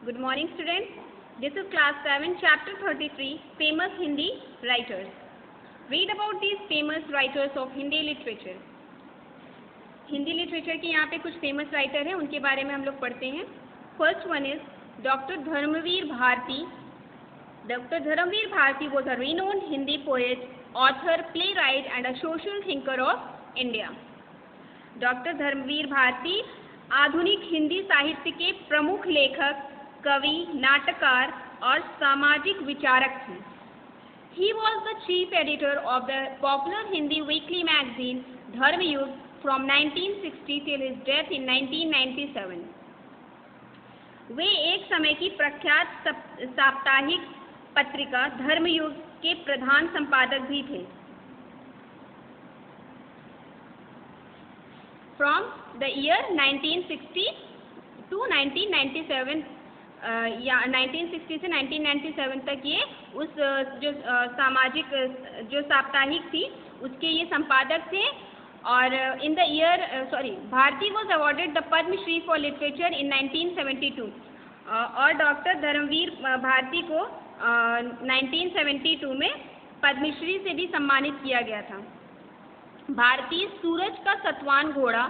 Good morning, students. This is class 7, chapter 33, famous Hindi writers. Read about these famous writers of Hindi literature. Hindi literature के यहाँ पे कुछ famous writer हैं, उनके बारे में हम लोग पढ़ते हैं. First one is doctor Dharamvir Bharati. Doctor Dharamvir Bharati was a renowned Hindi poet, author, playwright and a social thinker of India. Doctor Dharamvir Bharati आधुनिक हिंदी साहित्य के प्रमुख लेखक, कवि, नाटककार और सामाजिक विचारक थे. He was the chief editor of the popular Hindi weekly magazine Dharmayug from 1960 till his death in 1997. वे एक समय की प्रख्यात साप्ताहिक पत्रिका धर्मयुग के प्रधान संपादक भी थे. From the year 1960 to 1997 या 1960 से 1997 तक ये उस जो सामाजिक जो साप्ताहिक थी उसके ये संपादक थे. और in the year Bharati was awarded the Padma Shri for literature in 1972. और डॉक्टर धर्मवीर भारती को 1972 में पद्मश्री से भी सम्मानित किया गया था. भारती सूरज का सतवान घोड़ा,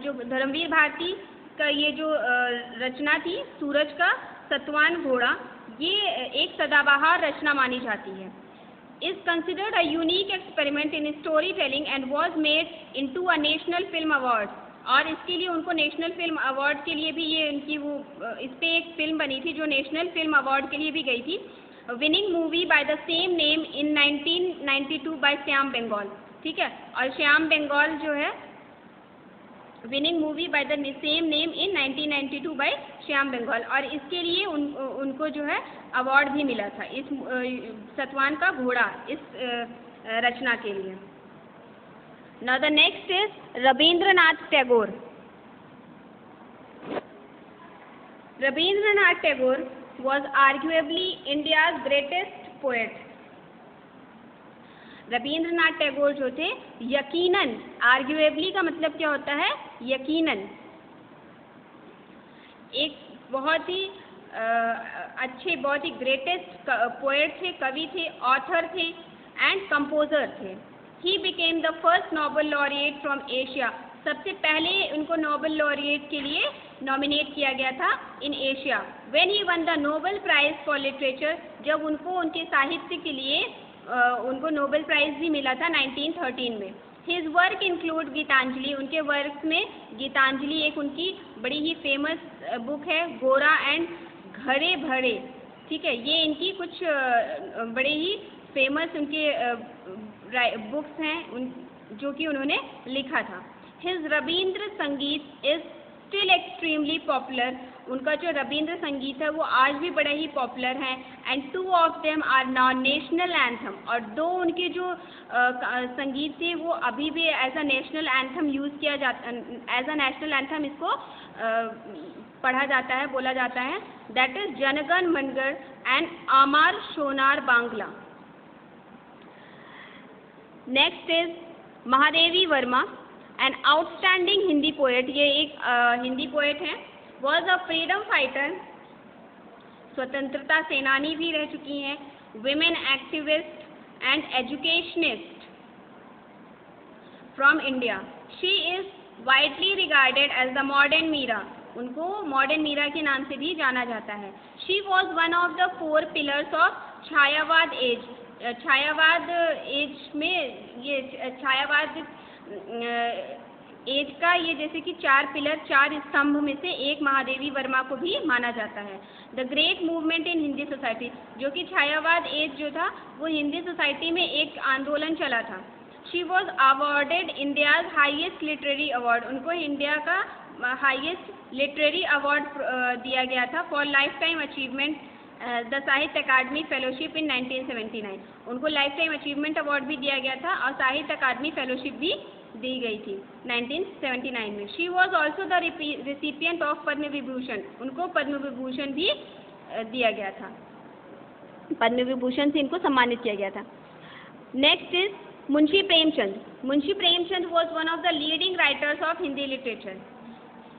जो धर्मवीर भारती का ये जो रचना थी सूरज का सतवान घोड़ा, ये एक सदाबहार रचना मानी जाती है. is considered a unique experiment in storytelling and was made into a national film award. और इसके लिए उनको नेशनल फिल्म अवार्ड के लिए भी ये उनकी वो इस पे एक फिल्म बनी थी जो नेशनल फिल्म अवार्ड के लिए भी गई थी. Winning movie by the same name in 1992 by Shyam Benegal. ठीक है, और श्याम बेंगल जो है winning movie by the same name in 1992 by Shyam Benegal. और इसके लिए उनको जो है अवार्ड भी मिला था इस सतवान का घोड़ा इस रचना के लिए. Now the next is Rabindranath Tagore. Rabindranath Tagore was arguably India's greatest poet. Rabindranath Tagore जो थे यकीनन, आर्ग्यूएबली का मतलब क्या होता है, यकीनन, एक बहुत ही अच्छे, बहुत ही ग्रेटेस्ट पोएट थे, कवि थे, ऑथर थे एंड कंपोजर थे. He became the first Nobel laureate from Asia. सबसे पहले उनको नोबेल लॉरिएट के लिए नॉमिनेट किया गया था in Asia. When he won the Nobel prize for literature, जब उनको उनके साहित्य के लिए उनको नोबेल प्राइज भी मिला था 1913 में. His work include Gitanjali. उनके वर्क में गीतांजलि एक उनकी बड़ी ही फेमस बुक है. गोरा एंड घरे भरे. ठीक है, ये इनकी कुछ बड़े ही फेमस उनके बुक्स हैं जो कि उन्होंने लिखा था. हिज रविंद्र संगीत इज स्टिल एक्सट्रीमली पॉपुलर. उनका जो रविंद्र संगीत है वो आज भी बड़ा ही पॉपुलर है. And 2 of them are now national anthem. और 2 उनके जो संगीत थे वो अभी भी as a national anthem use किया जाता, एज अ नेशनल एंथम इसको पढ़ा जाता है, बोला जाता है. दैट इज जनगण मनगढ़ and Amar Sonar Bangla. Next is Mahadevi Verma, an outstanding Hindi poet. ये एक हिंदी पोएट हैं. वॉज अ फ्रीडम फाइटर, स्वतंत्रता सेनानी भी रह चुकी हैं. Women activist and educationist from India. She is widely regarded as the modern Meera. उनको मॉडर्न मीरा के नाम से भी जाना जाता है. She was one of the 4 pillars of Chhayavad age. Chhayavad age में ये छायावाद एज का ये जैसे कि 4 पिलर, 4 स्तंभ में से एक महादेवी वर्मा को भी माना जाता है. The great movement in Hindi society, जो कि छायावाद एज जो था वो हिंदी सोसाइटी में एक आंदोलन चला था. She was awarded India's highest literary award. उनको इंडिया का हाईएस्ट लिटरेरी अवार्ड दिया गया था for life time achievement the Sahitya academy fellowship in 1979. उनको लाइफ टाइम अचीवमेंट अवार्ड भी दिया गया था और साहित्य अकादमी फेलोशिप भी दी गई थी 1979 में. She was also the recipient of Padma Vibhushan. उनको पद्म विभूषण भी दिया गया था, पद्म विभूषण से इनको सम्मानित किया गया था. Next is Munshi Premchand. Munshi Premchand was one of the leading writers of Hindi literature.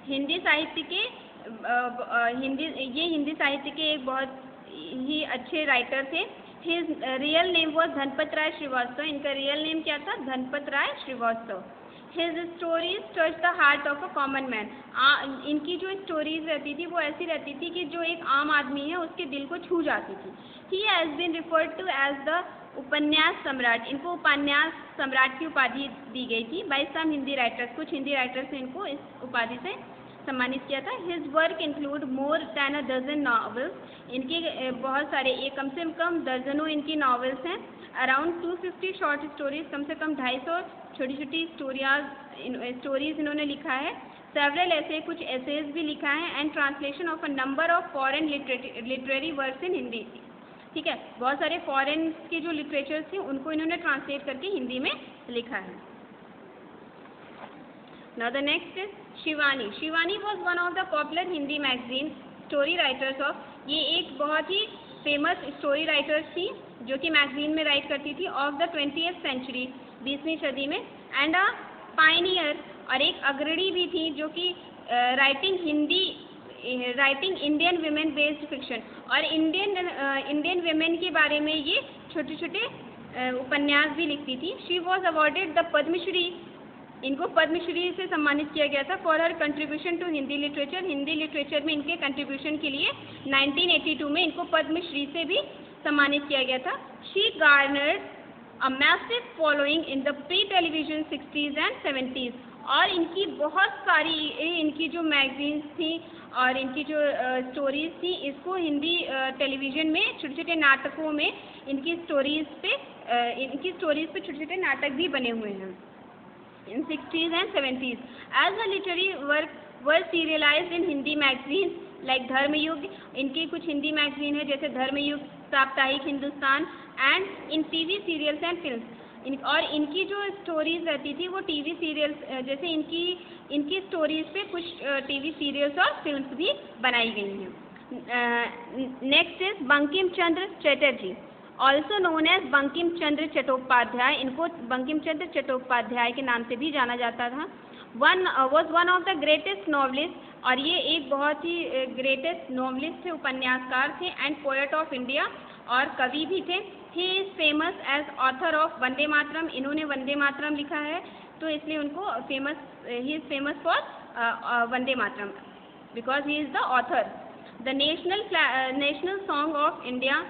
Hindi साहित्य के हिंदी साहित्य के एक बहुत ही अच्छे राइटर थे। His real name was Dhanpat Rai Srivastava. इनका रियल नेम क्या था? Dhanpat Rai Srivastava. His stories touch the heart of a common man. इनकी जो स्टोरीज रहती थी वो ऐसी रहती थी कि जो एक आम आदमी है उसके दिल को छू जाती थी। He has been referred to as the Upanyas Samrat. इनको उपन्यास सम्राट की उपाधि दी गई थी बाय सम हिंदी राइटर्स। कुछ हिंदी राइटर्स ने इनको इस उपाधि से सम्मानित किया था। His work include more than a dozen novels. इनके बहुत सारे, ये कम से कम दर्जनों इनकी नॉवेल्स हैं। अराउंड 250 शॉर्ट स्टोरीज, कम से कम 250 छोटी छोटी स्टोरीज इन्होंने लिखा है। सेवरल ऐसे, कुछ एसेज भी लिखा है। And translation of a number of foreign literary works in Hindi. ठीक है, बहुत सारे फॉरेन के जो लिटरेचर्स थे उनको इन्होंने ट्रांसलेट करके हिंदी में लिखा है। Now the next is Shivani. Shivani was one of the popular Hindi magazine story writers of. ये एक बहुत ही फेमस स्टोरी राइटर्स थी जो कि मैगजीन में राइट करती थी ऑफ द 20th सेंचुरी, 20वीं सदी में। एंड अ पायनियर, और एक अग्रणी भी थी जो कि writing Indian women based fiction, और इंडियन वुमेन के बारे में ये छोटे छोटे उपन्यास भी लिखती थी। She was awarded the Padma Shri. इनको पद्मश्री से सम्मानित किया गया था for her contribution to Hindi literature. Hindi literature में इनके कंट्रीब्यूशन के लिए 1982 में इनको पद्मश्री से भी सम्मानित किया गया था। She garnered a massive following in the pre television 60s and 70s। और इनकी बहुत सारी इनकी जो मैगजीन्स थी और इनकी जो स्टोरीज थी, इसको हिंदी टेलीविजन में छोटे छोटे नाटकों में इनकी स्टोरीज पे छोटे छोटे नाटक भी बने हुए हैं in 60s and 70s. As a literary work were serialized in Hindi magazines like Dharmayug. इनकी कुछ हिंदी मैगजीन है जैसे Dharmyug, Saptahik Hindustan, and in TV serials and films. और इनकी जो स्टोरीज रहती थी वो टीवी सीरियल्स, जैसे इनकी स्टोरीज पे कुछ टीवी सीरियल्स और फिल्म्स भी बनाई गई हैं। Next is Bankim Chandra Chatterjee, also known as Bankim Chandra Chattopadhyay. इनको बंकिम चंद्र चट्टोपाध्याय के नाम से भी जाना जाता था। Was one of the greatest novelist, और ये एक बहुत ही ग्रेटेस्ट नॉवलिस्ट थे, उपन्यासकार थे, एंड पोएट ऑफ इंडिया, और कवि भी थे। He is famous as author of Vande Mataram. इन्होंने वंदे मातरम लिखा है तो इसलिए उनको he is famous for Vande Mataram because he is the author. The national song of India.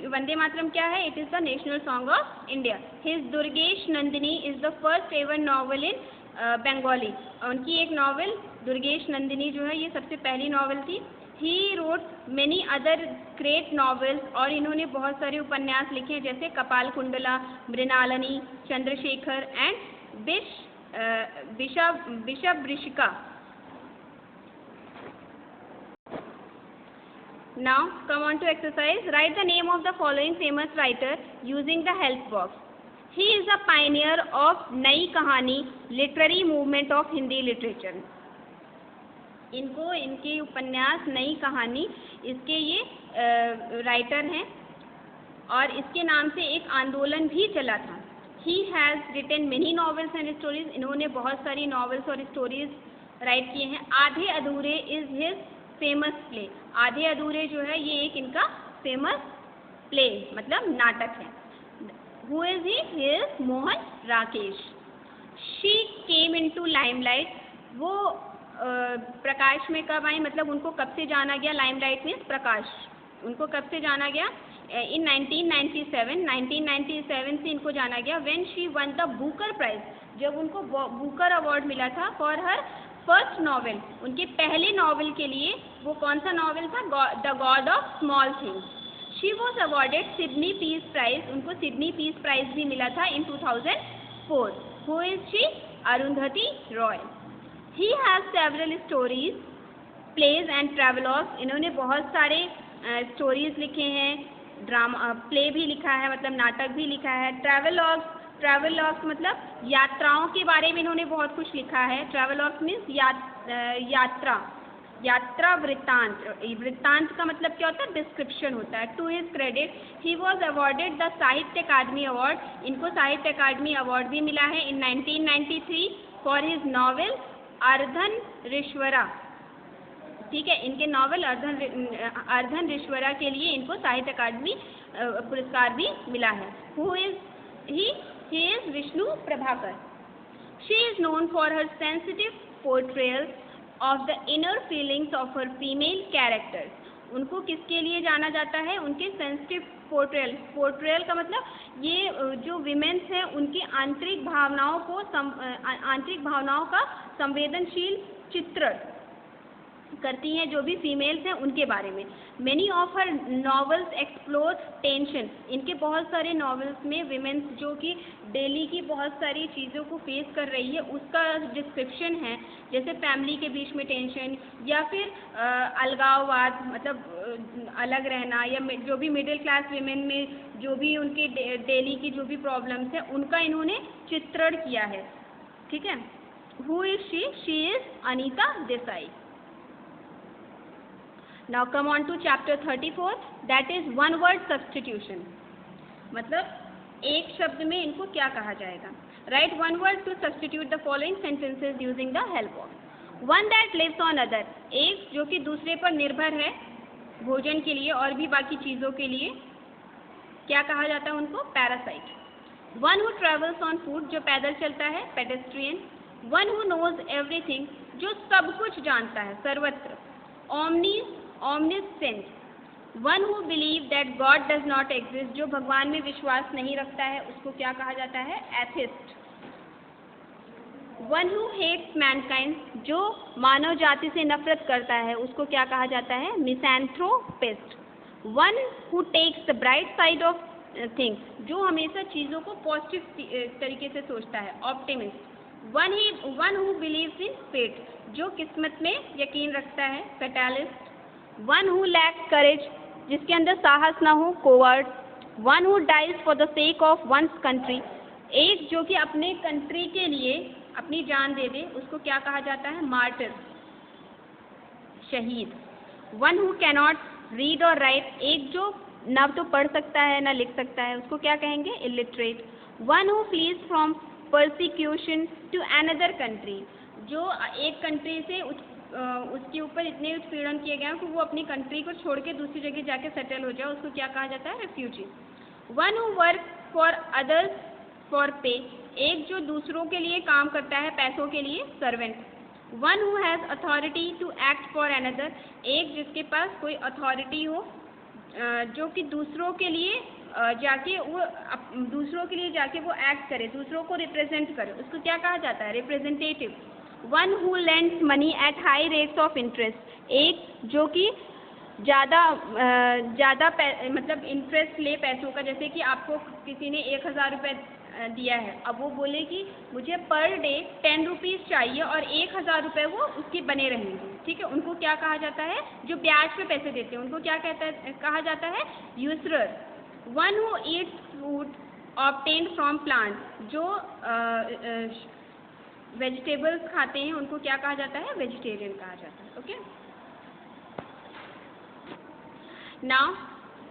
Vande Mataram क्या है? It is the national song of India. His Durgeshnandini is the first ever novel in Bengali. उनकी एक नॉवल दुर्गेश नंदिनी जो है ये सबसे पहली नॉवल थी। He wrote many other great novels, और इन्होंने बहुत सारे उपन्यास लिखे हैं जैसे Kapalkundala, Mrinalini, Chandrashekhar, and Vishavriksha. Now come on to exercise. Write the name of the following famous writer using the help box. He is a pioneer of नई कहानी literary movement of Hindi literature. इनके उपन्यास नई कहानी, इसके ये राइटर हैं और इसके नाम से एक आंदोलन भी चला था। He has written many novels and stories. इन्होंने बहुत सारी नॉवेल्स और स्टोरीज राइट किए हैं। आधे अधूरे इज हिज फेमस प्ले। आधे अधूरे जो है ये एक इनका फेमस प्ले मतलब नाटक है। Who is he? Is Mohan Rakesh. She came into limelight. वो प्रकाश में कब आई, मतलब उनको कब से जाना गया? लाइमलाइट मीन्स प्रकाश। उनको कब से जाना गया? इन 1997 से इनको जाना गया। When she won the Booker prize, जब उनको बुकर अवार्ड मिला था फॉर हर फर्स्ट नॉवेल। उनके पहले नॉवेल के लिए वो कौन सा नॉवेल था? The God of Small Things. She was awarded Sydney Peace Prize. उनको सिडनी पीस प्राइज भी मिला था in 2004। Who is she? Arundhati Roy. He has several stories, plays and travelogues. इन्होंने बहुत सारे स्टोरीज लिखे हैं, ड्रामा प्ले भी लिखा है, मतलब नाटक भी लिखा है। ट्रैवलॉग्स मतलब यात्राओं के बारे में इन्होंने बहुत कुछ लिखा है। ट्रैवलॉग्स मीन्स यात्रा वृत्तांत। वृत्तांत का मतलब क्या होता है? डिस्क्रिप्शन होता है। To his credit he was awarded the Sahitya Akademi award. इनको साहित्य अकादमी अवार्ड भी मिला है इन 1993 फॉर हिज नॉवेल अर्धन ऋश्वरा। ठीक है, इनके नॉवल अर्धनरीश्वरा के लिए इनको साहित्य अकादमी पुरस्कार भी मिला है। Who is he is Vishnu Prabhakar. She is known for her sensitive portrayals of the inner feelings of her female characters. उनको किसके लिए जाना जाता है? उनके सेंसिटिव पोर्ट्रेयल का मतलब ये जो विमेन्स हैं उनकी आंतरिक भावनाओं का संवेदनशील चित्रण करती हैं, जो भी फीमेल्स हैं उनके बारे में। Many of her novels explore tension. इनके बहुत सारे नॉवेल्स में विमेन्स जो कि डेली की बहुत सारी चीज़ों को फेस कर रही है उसका डिस्क्रिप्शन है, जैसे फैमिली के बीच में टेंशन या फिर अलगाववाद, मतलब अलग रहना, या जो भी मिडिल क्लास विमेन में जो भी उनके डेली की जो भी प्रॉब्लम्स हैं उनका इन्होंने चित्रण किया है। ठीक है। Who is she? She is Anita Desai. Now come on to chapter 34, that is one word substitution. मतलब एक शब्द में इनको क्या कहा जाएगा? Write one word to substitute the following sentences using the help of. One that lives on other. एक जो कि दूसरे पर निर्भर है भोजन के लिए और भी बाकी चीज़ों के लिए, क्या कहा जाता है उनको? Parasite. One who travels on foot, जो पैदल चलता है, pedestrian. One who knows everything, जो सब कुछ जानता है, सर्वत्र, omniscient. One who believes that God does not exist, जो भगवान में विश्वास नहीं रखता है, उसको क्या कहा जाता है? Atheist. One who hates mankind, जो मानव जाति से नफरत करता है, उसको क्या कहा जाता है? मिसैंथ्रोपिस्ट। One who takes the bright side of things, जो हमेशा चीज़ों को पॉजिटिव तरीके से सोचता है, optimist. One who believes in fate, जो किस्मत में यकीन रखता है, फैटालिस्ट। One who lacks courage, जिसके अंदर साहस ना हो, coward. One who dies for the sake of one's country, एक जो कि अपने कंट्री के लिए अपनी जान दे दे, उसको क्या कहा जाता है? मार्टिर, शहीद। One who cannot read or write, एक जो ना तो पढ़ सकता है ना लिख सकता है, उसको क्या कहेंगे? Illiterate. One who flees from persecution to another country, जो एक कंट्री से उसके ऊपर इतने उत्पीड़न किए गए हैं कि वो अपनी कंट्री को छोड़ के दूसरी जगह जाके सेटल हो जाए, उसको क्या कहा जाता है? Refugee. One who works for others for pay, एक जो दूसरों के लिए काम करता है पैसों के लिए, servant. One who has authority to act for another, एक जिसके पास कोई अथॉरिटी हो जो कि दूसरों के लिए जाके वो एक्ट करे, दूसरों को रिप्रेजेंट करे, उसको क्या कहा जाता है? Representative. One who lends money at high rates of interest, एक जो कि ज़्यादा मतलब इंटरेस्ट ले पैसों का, जैसे कि आपको किसी ने 1000 रुपये दिया है, अब वो बोले कि मुझे पर डे 10 रुपीज़ चाहिए और 1000 रुपये वो उसके बने रहेंगे। ठीक है, उनको क्या कहा जाता है? जो ब्याज पे पैसे देते हैं उनको क्या कहा जाता है? यूसरर। One who eats food obtained from plant, जो वेजिटेबल्स खाते हैं उनको क्या कहा जाता है? वेजिटेरियन कहा जाता है। Okay, now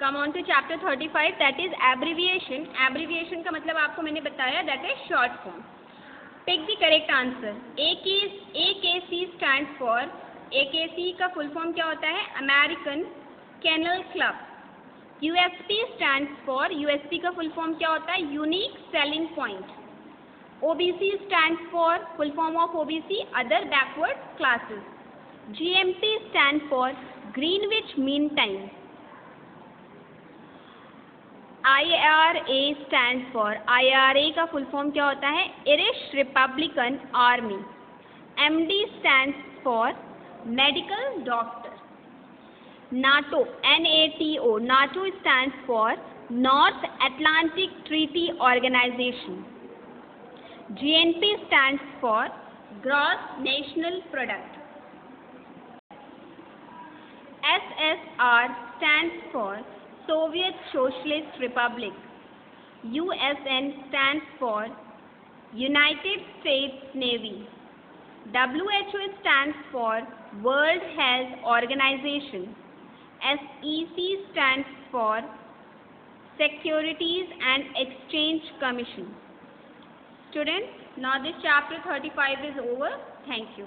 come on to chapter 35, that is abbreviation. Abbreviation का मतलब आपको मैंने बताया, that is short form. Pick the correct answer. AKC stands for, AKC का फुल फॉर्म क्या होता है? American kennel club. USP stands for, USP का फुल फॉर्म क्या होता है? Unique selling point. OBC stands for, full form of OBC, other backward classes. GMT stands for Greenwich Mean Time. IRA stands for, IRA का full form क्या होता है? Irish Republican Army. MD stands for Medical Doctor. NATO, NATO, NATO stands for North Atlantic Treaty Organization. GNP stands for Gross National Product. SSR stands for Soviet Socialist Republic. USN stands for United States Navy. WHO stands for World Health Organization. SEC stands for Securities and Exchange Commission. Students, now this chapter 35 is over. Thank you.